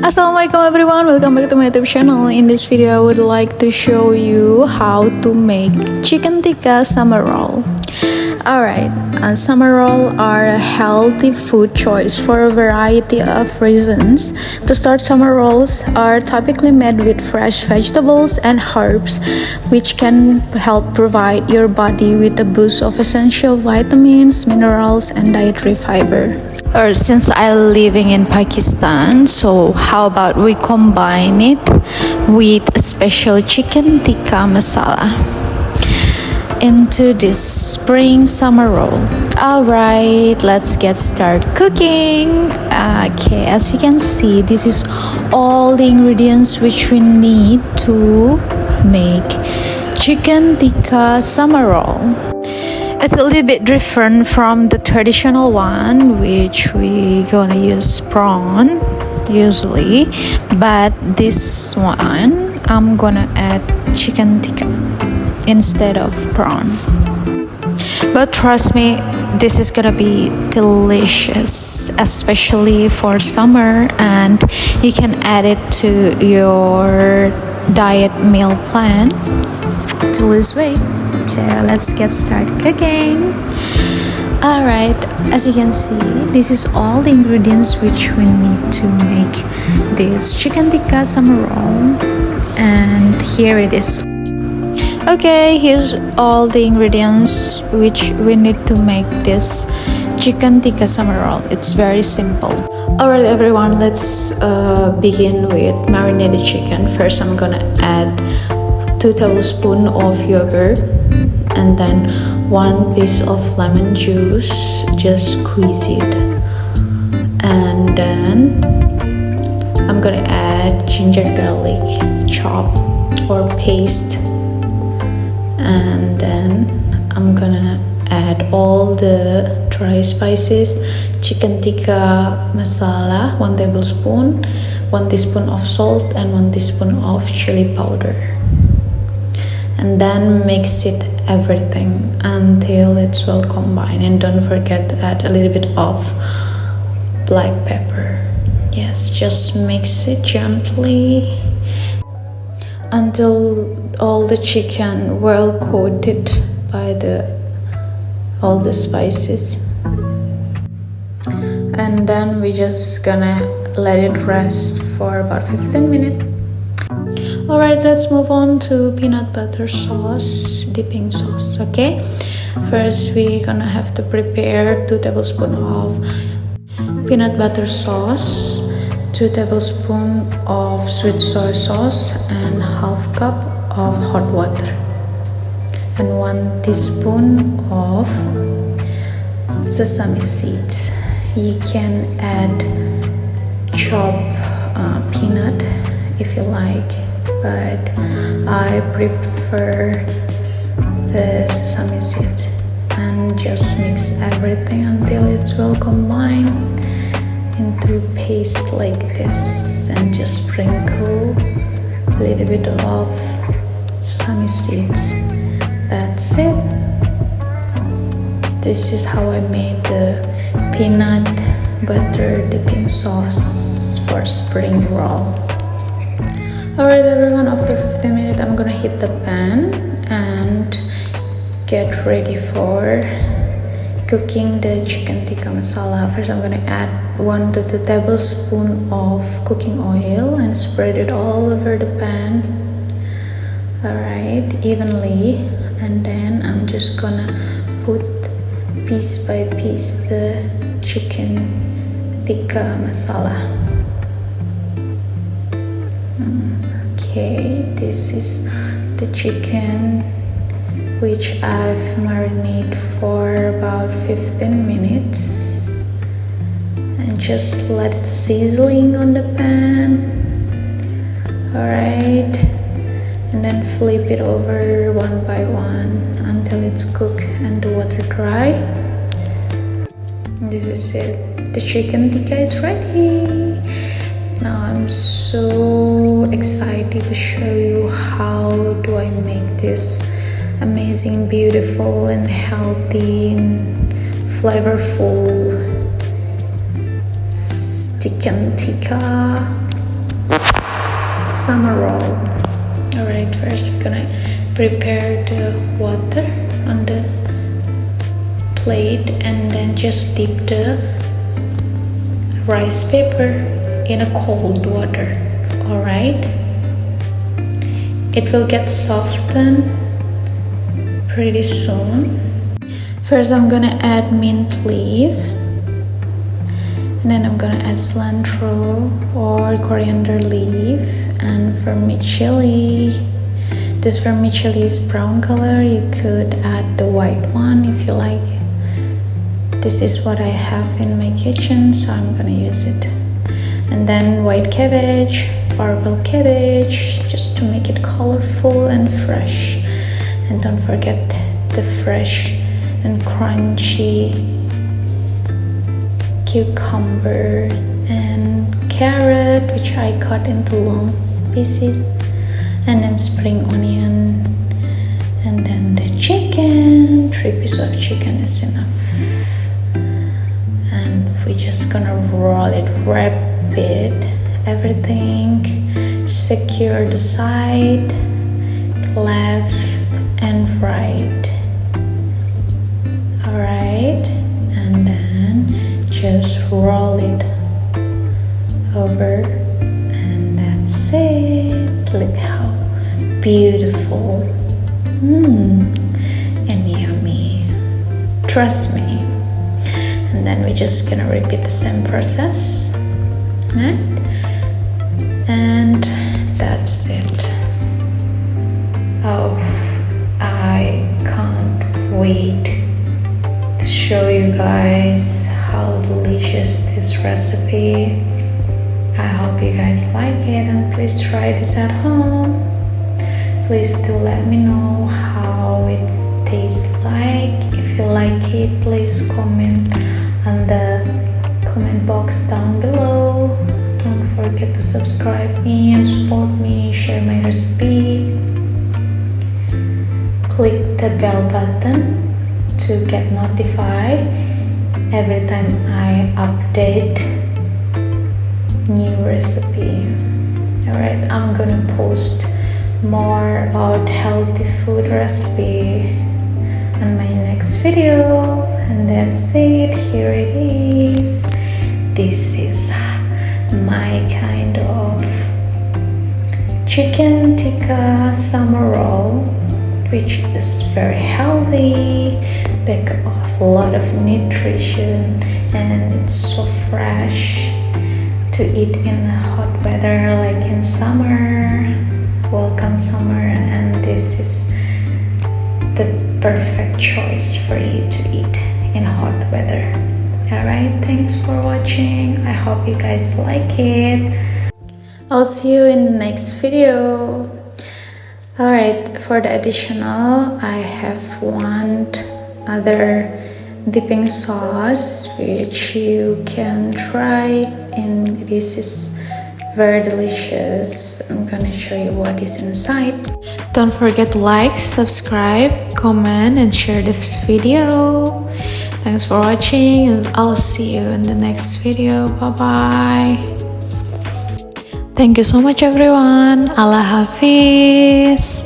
Assalamualaikum everyone, welcome back to my YouTube channel. In this video I would like to show you how to make chicken tikka summer roll. Alright, summer roll are a healthy food choice for a variety of reasons. To start, summer rolls are typically made with fresh vegetables and herbs, which can help provide your body with a boost of essential vitamins, minerals, and dietary fiber. Or since I'm living in Pakistan, so how about we combine it with a special chicken tikka masala into this spring summer roll. Alright, let's get started cooking. Okay, as you can see, this is all the ingredients which we need to make chicken tikka summer roll. It's a little bit different from the traditional one, which we gonna use prawn usually, but this one I'm gonna add chicken tikka instead of prawn. But trust me, this is gonna be delicious, especially for summer, and you can add it to your diet meal plan to lose weight. So let's get started cooking. Alright, as you can see, this is all the ingredients which we need to make this chicken tikka summer roll, and here it is. Okay, here's all the ingredients which we need to make this chicken tikka summer roll. It's very simple. Alright everyone, let's begin with marinated chicken. First I'm gonna add 2 tablespoons of yogurt and then 1 piece of lemon juice, just squeeze it, and then I'm gonna add ginger garlic chop or paste, and then I'm gonna add all the dry spices, chicken tikka masala 1 tablespoon, 1 teaspoon of salt, and 1 teaspoon of chili powder, and then mix it everything until it's well combined. And don't forget to add a little bit of black pepper. Yes, just mix it gently until all the chicken well coated by all the spices, and then we just gonna let it rest for about 15 minutes. Alright, let's move on to peanut butter sauce, dipping sauce. Okay, first we're gonna have to prepare 2 tablespoons of peanut butter sauce, 2 tablespoons of sweet soy sauce, and half cup of hot water, and 1 teaspoon of sesame seeds. You can add chopped peanut if you like, but I prefer the sesame seed. And just mix everything until it's well combined into paste like this, and just sprinkle a little bit of sesame seeds. That's it. This is how I made the peanut butter dipping sauce for spring roll. Alright everyone, after 15 minutes I'm gonna heat the pan and get ready for cooking the chicken tikka masala. First I'm gonna add 1 to 2 tablespoons of cooking oil and spread it all over the pan, alright, evenly, and then I'm just gonna put piece by piece the chicken tikka masala. Okay, this is the chicken which I've marinated for about 15 minutes, and just let it sizzling on the pan. Alright, and then flip it over one by one until it's cooked and the water dry. This is it. The chicken tikka is ready. Now I'm so excited to show you how do I make this amazing, beautiful, and healthy and flavorful chicken tikka summer roll. Alright, first I'm gonna prepare the water on the plate and then just dip the rice paper in a cold water. Alright, it will get softened pretty soon. First I'm gonna add mint leaves, and then I'm gonna add cilantro or coriander leaf and vermicelli. This vermicelli is brown color. You could add the white one if you like it. This is what I have in my kitchen, so I'm gonna use it. And then white cabbage, purple cabbage, just to make it colorful and fresh. And don't forget the fresh and crunchy cucumber and carrot, which I cut into long pieces, and then spring onion, and then the chicken. 3 pieces of chicken is enough. And we're just gonna roll it, wrap it, everything, secure the side, left and right. Alright, and then just roll it over, and that's it. Look how beautiful and yummy, trust me. And then we're just gonna repeat the same process, right? And that's it. Oh, I can't wait to show you guys how delicious this recipe. I hope you guys like it, and please try this at home. Please do let me know how it tastes like. If you like it, please comment on the comment box down below. Don't forget to subscribe me and support me, share my recipe. Click the bell button to get notified every time I update new recipe. Alright, I'm gonna post more about healthy food recipe on my next video. And that's it, here it is. This is my kind of chicken tikka summer roll, which is very healthy, packed of a lot of nutrition, and it's so fresh to eat in hot weather like in summer. Welcome summer, and this is the perfect choice for you to eat in hot weather. Alright, thanks for watching. I hope you guys like it. I'll see you in the next video. Alright, for the additional, I have one other dipping sauce which you can try, and this is very delicious. I'm gonna show you what is inside. Don't forget to like, subscribe, comment, and share this video. Thanks for watching, and I'll see you in the next video. Bye bye. Thank you so much everyone. Allah Hafiz.